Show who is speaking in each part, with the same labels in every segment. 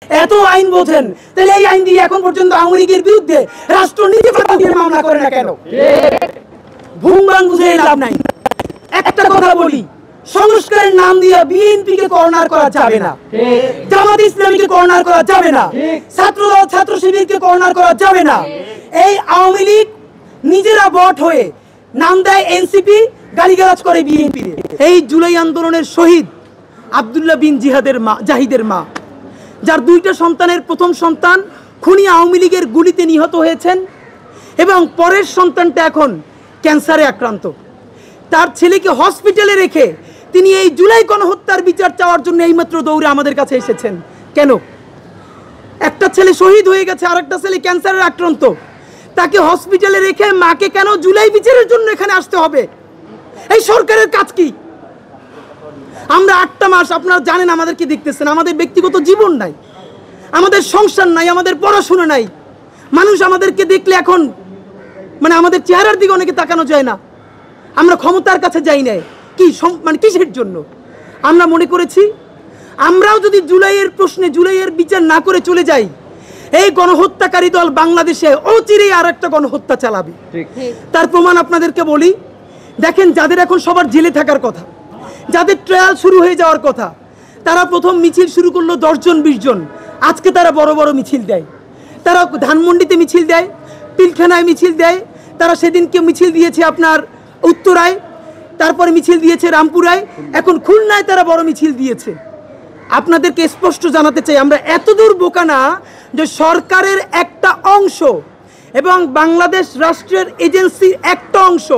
Speaker 1: এত আইন বোঝেন, তাহলে এই আইন দিয়ে এখন পর্যন্ত আওয়ামী লীগের বিরুদ্ধে রাষ্ট্রনীতি দিয়ে মামলা করে না কেন? ভুমবাং বুঝে লাভ নাই। একটা কথা বলি, সংস্কারের নাম দিয়ে বিএনপিকে কর্নার করা যাবে না, জামাত ইসলামীকে কর্নার করা যাবে না, ছাত্রদল ছাত্র শিবিরকে কর্নার করা যাবে না। এই আওয়ামী লীগ নিজেরা বট হয়ে নাম দেয় এনসিপি, গালিগালাজ করে বিএনপি। এই জুলাই আন্দোলনের শহীদ আব্দুল্লাহ বিন জাহিদের মা, যার দুইটা সন্তানের প্রথম সন্তান খুনি আওয়ামী লীগের গুলিতে নিহত হয়েছেন এবং পরের সন্তানটা এখন ক্যান্সারে আক্রান্ত। তার ছেলেকে হসপিটালে রেখে তিনি এই জুলাই গণহত্যার বিচার চাওয়ার জন্য এইমাত্র দৌড়ে আমাদের কাছে এসেছেন। কেন? একটা ছেলে শহীদ হয়ে গেছে, আর একটা ছেলে ক্যান্সারের আক্রান্ত। তাকে হসপিটালে রেখে মাকে কেন জুলাই বিচারের জন্য এখানে আসতে হবে? এই সরকারের কাজ কি? আমরা 8টা মাস, আপনারা জানেন, আমাদেরকে দেখতেছেন, আমাদের ব্যক্তিগত জীবন নাই, আমাদের সংসার নাই, আমাদের পড়াশোনা নাই। মানুষ আমাদেরকে দেখলে এখন মানে আমাদের চেহারার দিকে অনেকে তাকানো যায় না। আমরা ক্ষমতার কাছে যাই না, কি মানে কিসের জন্য? আমরা মনে করেছি আমরাও যদি জুলাইয়ের প্রশ্নে জুলাইয়ের বিচার না করে চলে যাই, এই গণহত্যাকারী দল বাংলাদেশে অচিরেই আর একটা গণহত্যা চালাবে। তার প্রমাণ আপনাদেরকে বলি, দেখেন, যাদের এখন সবার জেলে থাকার কথা, যাদের ট্রায়াল শুরু হয়ে যাওয়ার কথা, তারা প্রথম মিছিল শুরু করলো 10 জন 20 জন। আজকে তারা বড় বড় মিছিল দেয়, তারা ধানমন্ডিতে মিছিল দেয়, পিলখানায় মিছিল দেয়, তারা সেদিনকে মিছিল দিয়েছে আপনার উত্তরায়, তারপরে মিছিল দিয়েছে রামপুরায়, এখন খুলনায় তারা বড় মিছিল দিয়েছে। আপনাদেরকে স্পষ্ট জানাতে চাই, আমরা এতদূর বোকা না যে সরকারের একটা অংশ এবং বাংলাদেশ রাষ্ট্রের এজেন্সির একটা অংশ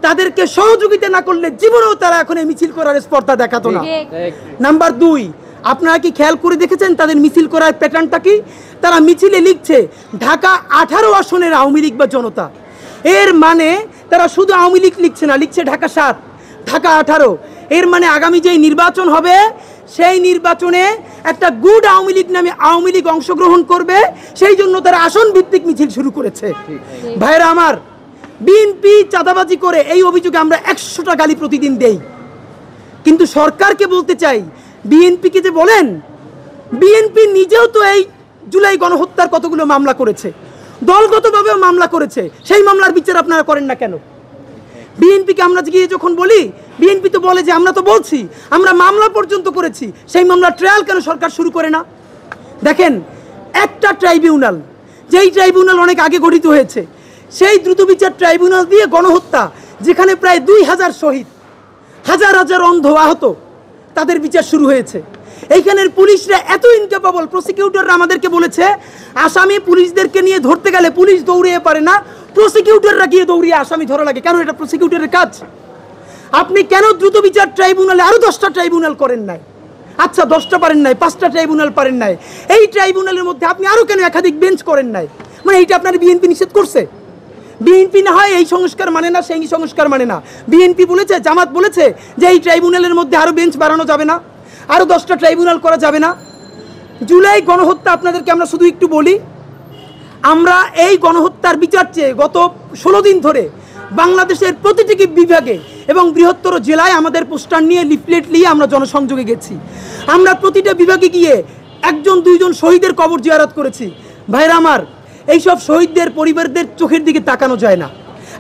Speaker 1: তাদেরকে সহযোগিতা না করলে জীবনেও তারা এখন এই মিছিল করার স্পর্ধা দেখাতো না। নাম্বার 2, আপনারা কি খেয়াল করে দেখেছেন তাদের মিছিল করার প্যাটার্নটা কি? তারা মিছিলে লিখছে ঢাকা 18 আসনের আওয়ামী লীগ বা জনতা। এর মানে তারা শুধু আওয়ামী লীগ লিখছে না, লিখছে ঢাকা 7, ঢাকা 18। এর মানে আগামী যে নির্বাচন হবে সেই নির্বাচনে একটা গুড আওয়ামী লীগ নামে আওয়ামী লীগ অংশগ্রহণ করবে, সেই জন্য তারা আসন ভিত্তিক মিছিল শুরু করেছে। ভাইরা আমার, বিএনপি চাঁদাবাজি করে এই অভিযোগে আমরা 100টা গালি প্রতিদিন দেই, কিন্তু সরকারকে বলতে চাই, বিএনপিকে যে বলেন, বিএনপি নিজেও তো এই জুলাই গণহত্যার কতগুলো মামলা করেছে, দলগতভাবেও মামলা করেছে, সেই মামলার বিচার আপনারা করেন না কেন? বিএনপিকে আমরা গিয়ে যখন বলি, বিএনপি তো বলে যে আমরা তো বলছি আমরা মামলা পর্যন্ত করেছি, সেই মামলার ট্রায়াল কেন সরকার শুরু করে না? দেখেন, একটা ট্রাইব্যুনাল, যেই ট্রাইব্যুনাল অনেক আগে গঠিত হয়েছে, সেই দ্রুত বিচার ট্রাইব্যুনাল দিয়ে গণহত্যা, যেখানে প্রায় 2000 শহীদ, হাজার হাজার অন্ধ আহত, তাদের বিচার শুরু হয়েছে। এইখানের পুলিশরা এত ইনক্যাপাবল, প্রসিকিউটররা আমাদেরকে বলেছে আসামি পুলিশদেরকে নিয়ে ধরতে গেলে পুলিশ দৌড়িয়ে পারে না, প্রসিকিউটররা গিয়ে দৌড়িয়ে আসামি ধরা লাগে। কেন? এটা প্রসিকিউটরের কাজ। আপনি কেন দ্রুত বিচার ট্রাইব্যুনালে আরো 10টা ট্রাইব্যুনাল করেন নাই? আচ্ছা, 10টা পারেন নাই, 5টা ট্রাইব্যুনাল পারেন নাই, এই ট্রাইব্যুনালের মধ্যে আপনি আরো কেন একাধিক বেঞ্চ করেন নাই? মানে এইটা আপনার বিএনপি নিষেধ করছে? বিএনপি না হয় এই সংস্কার মানে না, সেই সংস্কার মানে না, বিএনপি বলেছে, জামাত বলেছে যে এই ট্রাইব্যুনালের মধ্যে আরো বেঞ্চ বাড়ানো যাবে না, আরো 10টা ট্রাইব্যুনাল করা যাবে না। জুলাই গণহত্যা আপনাদেরকে আমরা শুধু একটু বলি, আমরা এই গণহত্যার বিচার চেয়ে গত 16 দিন ধরে বাংলাদেশের প্রতিটি বিভাগে এবং বৃহত্তর জেলায় আমাদের পোস্টার নিয়ে, লিফলেট নিয়ে আমরা জনসংযোগে গেছি। আমরা প্রতিটা বিভাগে গিয়ে 1জন 2জন শহীদের কবর জিয়ারত করেছি। ভাইরা আমার, এইসব শহীদদের পরিবারদের চোখের দিকে তাকানো যায় না।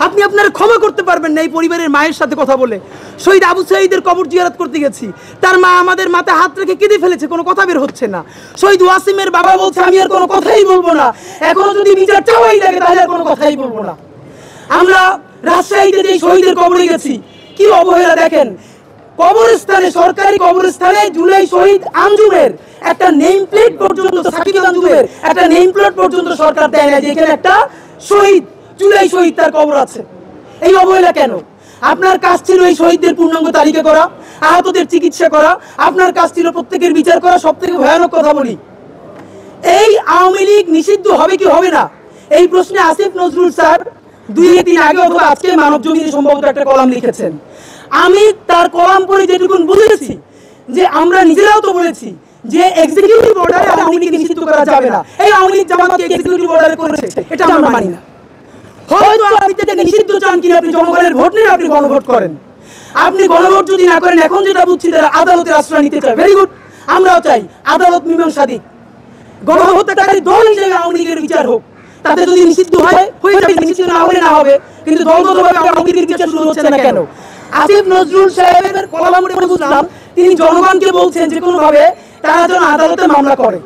Speaker 1: আপনি আপনারা ক্ষমা করতে পারবেন না এই পরিবারের মায়ের সাথে কথা বলে। শহীদ আবু সাঈদের কবর জিয়ারত করতে গেছি, তার মা আমাদের মাথায় হাত রেখে কেঁদে ফেলেছে, কোনো কথা বের হচ্ছে না। শহীদ ওয়াসিমের বাবা বলছে আমি আর কোনো কথাই বলবো না, এখনো যদি বিচার চাওয়াই লাগে তাহলে আর কোনো কথাই বলবো না। আমরা রাজশাহীতে যে শহীদের কবরে গেছি, কি অবহেলা দেখেন। কবরস্থানে, সরকারি কবরস্থানে জুলাই শহীদ আঞ্জুমের একটা নেম প্লেট পর্যন্ত, সাকিব আঞ্জুমের একটা নেম প্লেট পর্যন্ত সরকার দেয় না, যেখানে একটা শহীদ, জুলাই শহীদ, তার কবর আছে। এই অবহেলা কেন? আপনার কাজ ছিল এই শহীদদের পূর্ণাঙ্গ তালিকা করা, আহতদের চিকিৎসা করা, আপনার কাজ ছিল প্রত্যেকের বিচার করা। সব থেকে ভয়ানক কথা বলি, এই আওয়ামী লীগ নিষিদ্ধ হবে কি হবে না, এই প্রশ্নে আসিফ নজরুল স্যার 2-3 আগে অথবা আজকে মানব জমিনে সম্ভবত একটা কলাম লিখেছেন। আমি তার কলাম পড়ে যেটুকুন বুঝেছি, যে আমরা নিজেরাও তো বলেছি যে এক্সিকিউটিভ অর্ডারে আওয়ামী লীগকে নিষিদ্ধ করা যাবে না। এই আওয়ামী লীগ জামাতকে এক্সিকিউটিভ অর্ডারে করেছে, এটা আমরা মানি না। হয়তো আপনি থেকে নিষিদ্ধ চান কিনা, আপনি জনগণের ভোট নিয়ে আপনি গণভোট করেন। আপনি গণভোট যদি না করেন, এখন যেটা বুঝছি তারা আদালতের আশ্রয় নিতে চায়, ভেরি গুড, আমরাও চাই আদালত মীমাংসা দিক। গণহত্যাকারী দল হিসেবে আওয়ামী লীগের বিচার হোক, তাতে যদি নিষিদ্ধ হয় হয়ে যাবে, নিষিদ্ধ না হলে না হবে, কিন্তু দলগতভাবে আওয়ামী লীগের বিচার শুরু হচ্ছে না কেন? আসিফ নজরুল সাহেবের কলাম পড়ে বুঝলাম তিনি জনগণকে বলছেন যে কোনো ভাবে তারা যেন আদালতে মামলা করে।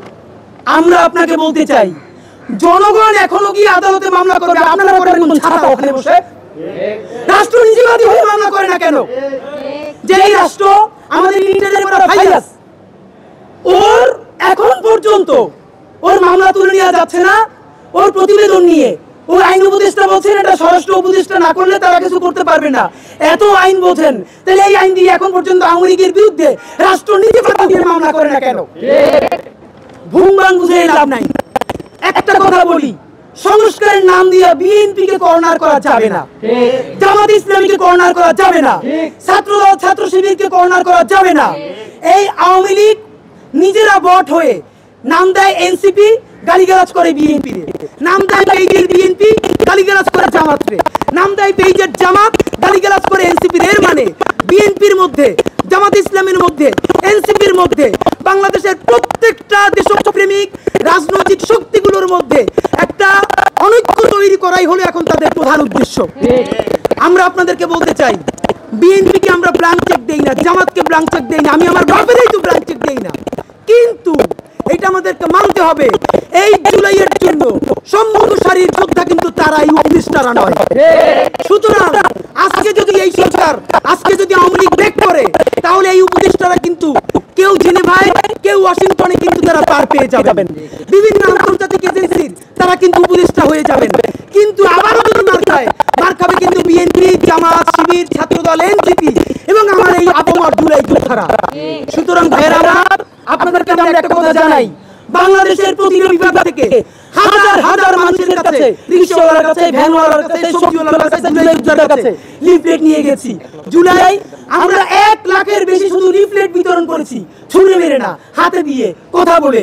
Speaker 1: আমরা আপনাকে বলতে চাই, জনগণ এখনো কি আদালতে মামলা করবে? আপনারা করেন কোন ছাতা ওখানে বসে? রাষ্ট্র নিজেবাদী হয়ে মামলা করে না কেন? যে এই রাষ্ট্র আমাদের ইন্টারনেটের উপর ভাইরাস, ওর এখন পর্যন্ত ওর মামলা তুলে নেওয়া যাচ্ছে না। ওর প্রতিবেদন নিয়ে ওর আইন উপদেষ্টা বলছেন এটা স্বরাষ্ট্র উপদেষ্টা না করলে তারা কিছু করতে পারবে না, এত আইন বোঝেন, তাহলে এই আইন দিয়ে এখন পর্যন্ত আওয়ামী লীগের বিরুদ্ধে রাষ্ট্র নীতি দিয়ে মামলা করে না কেন? ভুং বাং বুঝে লাভ নাই। একটা কথা বলি, সংস্কারের নাম দিয়ে বিএনপি কে কর্নার করা যাবে না, জামাত ইসলামীকে কর্নার করা যাবে না, ছাত্রদল ছাত্র শিবিরকে কর্নার করা যাবে না। এই আওয়ামী লীগ নিজেরা বট হয়ে নাম দেয় এনসিপি, গালিগালাজ করে বিএনপি রে, নাম দেয় পেইজের বিএনপি, গালিগালাজ করে জামাত রে, নাম দেয় পেইজের জামাত, গালিগালাজ করে এনসিপি রে। এর মানে বিএনপির মধ্যে, জামাত ইসলামের মধ্যে, এনসিপির মধ্যে, বাংলাদেশের প্রত্যেকটা দেশপ্রেমিক রাজনৈতিক শক্তিগুলোর মধ্যে একটা অনৈক্য তৈরি করাই হলো এখন তাদের প্রধান উদ্দেশ্য। আমরা আপনাদেরকে বলতে চাই, বিএনপিকে আমরা ব্ল্যাঙ্ক চেক দেই না, জামাতকে ব্ল্যাঙ্ক চেক দেই না, আমি আমার বাপেরই তো ব্ল্যাঙ্ক চেক দেই না, কিন্তু এটা আমাদেরকে মানতে হবে এই জুলাইয়ের জন্য সম্মুখ সারির যোদ্ধা কিন্তু তারাই, উপদেষ্টারা নয়। সুতরাং আজকে যদি এই সরকার, আজকে যদি আওয়ামী লীগ ব্রেক করে, তাহলে এই উপদেষ্টারা কিন্তু কেউ জেনেভায়, কেউ ওয়াশিংটনে কিন্তু তারা পার পেয়ে যাবেন, বিভিন্ন আন্তর্জাতিক এজেন্সির তারা কিন্তু উপদেষ্টা হয়ে যাবেন। কিন্তু আবারও যদি মার খাবে কিন্তু বিএনপি, জামাত, শিবির, ছাত্রদল, এনসিপি এবং আমার এই আবহাওয়ার জুলাই যোদ্ধারা। সুতরাং ভাইয়েরা, আপনাদেরকে আমরা একটা কথা জানাই, বাংলাদেশের প্রতিটি বিভাগ থেকে হাজার হাজার মানুষের কাছে, রিকশাওয়ালার কাছে, ভ্যানওয়ালার কাছে, সবজিওয়ালার কাছে, জুলাই যোদ্ধার কাছে লিফলেট নিয়ে গেছি। জুলাই আমরা 1 লাখের বেশি শুধু লিফলেট বিতরণ করেছি, ছুঁড়ে মেরে না, হাতে দিয়ে কথা বলে।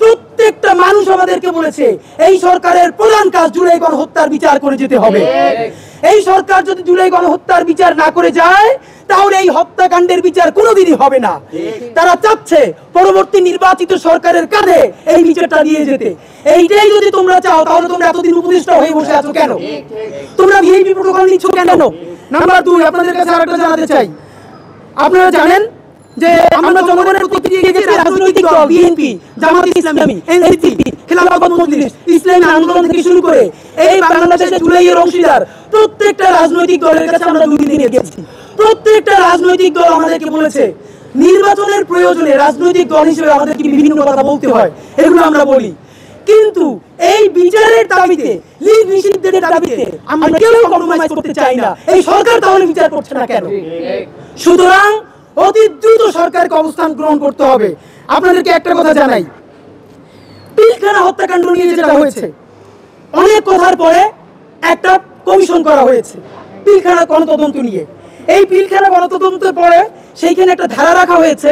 Speaker 1: প্রত্যেকটা মানুষ আমাদেরকে বলেছে এই সরকারের প্রধান কাজ জুলাই গণহত্যার বিচার করে যেতে হবে। এই সরকার যদি জুলাই গণহত্যার বিচার না করে যায়, তাহলে এই হত্যাকাণ্ডের বিচার কোনোদিনই হবে না। তারা চাচ্ছে পরবর্তী নির্বাচিত সরকারের কাঁধে এই বিচারটা দিয়ে যেতে। এইটাই যদি তোমরা চাও, তাহলে তোমরা এতদিন উপদেষ্টা হয়ে বসে আছো কেন? তোমরা ভিআইপি প্রোটোকল নিচ্ছ কেন? নাম্বার 2, আপনাদের কাছে আরেকটা জানাতে চাই, আপনারা জানেন যে আমরা জনগণের প্রতিক্রিয়া গেছি, রাজনৈতিক দল বিএনপি, জামাত ইসলামী, এনসিপি, খেলাফত মজলিস, ইসলামী আন্দোলন থেকে শুরু করে এই বাংলাদেশের জুলাইয়ের অংশীদার প্রত্যেকটা রাজনৈতিক দলের কাছে আমরা 2 দিন গেছি। প্রত্যেকটা রাজনৈতিক দল আমাদেরকে বলেছে নির্বাচনের প্রয়োজনে রাজনৈতিক দল হিসেবে আমাদেরকে বিভিন্ন কথা বলতে হয়, এগুলো আমরা বলি, কিন্তু এই বিচারের দাবিতে, লীগ নিষিদ্ধের দাবিতে আমরা কেউ কম্প্রোমাইজ করতে চাই না। এই সরকার তাহলে বিচার করছে না কেন? সুতরাং অতি দ্রুত সরকারকে অবস্থান গ্রহণ করতে হবে। আপনাদেরকে একটা কথা জানাই, পিলখানা হত্যাকাণ্ড নিয়ে যেটা হয়েছে, অনেক কথার পরে একটা কমিশন করা হয়েছে পিলখানা গণতদন্ত নিয়ে। এই পিলখানা গণতদন্তের পরে সেইখানে একটা ধারা রাখা হয়েছে,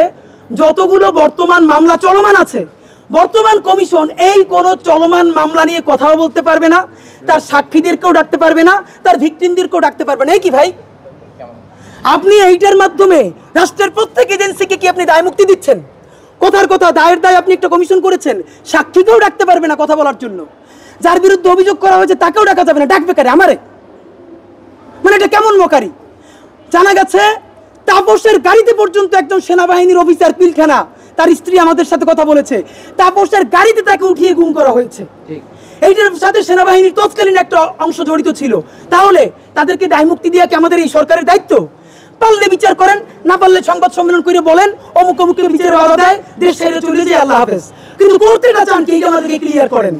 Speaker 1: যতগুলো বর্তমান মামলা চলমান আছে, বর্তমান কমিশন এই কোন চলমান মামলা নিয়ে কথাও বলতে পারবে না, তার সাক্ষীদেরকেও ডাকতে পারবে না, তার ভিকটিমদেরকেও ডাকতে পারবে না। এই কি ভাই, আপনি এইটার মাধ্যমে রাষ্ট্রের প্রত্যেক এজেন্সিকে কি আপনি দায় মুক্তি দিচ্ছেন? কথার কথা, দায়ের দায় আপনি একটা কমিশন করেছেন, সাক্ষীকেও ডাকতে পারবে না কথা বলার জন্য, যার বিরুদ্ধে অভিযোগ করা হয়েছে তাকেও ডাকা যাবে না, ডাকবে কারে? আমারে? মানে এটা কেমন মকারি? জানা গেছে তাপসের গাড়িতে পর্যন্ত একজন সেনাবাহিনীর অফিসার পিলখানা, তার স্ত্রী আমাদের সাথে কথা বলেছে, তাপসের গাড়িতে তাকে উঠিয়ে গুম করা হয়েছে। এইটার সাথে সেনাবাহিনীর তৎকালীন একটা অংশ জড়িত ছিল। তাহলে তাদেরকে দায় মুক্তি দেওয়া কি আমাদের এই সরকারের দায়িত্ব? পারলে বিচার করেন, না পারলে সংবাদ সম্মেলন করে বলেন অমুক অমুকের বিচারের আওতা দেয়, দেশ ছেড়ে চলে যায়, আল্লাহ হাফেজ। কিন্তু করতে না চান কি, আমাদেরকে ক্লিয়ার করেন।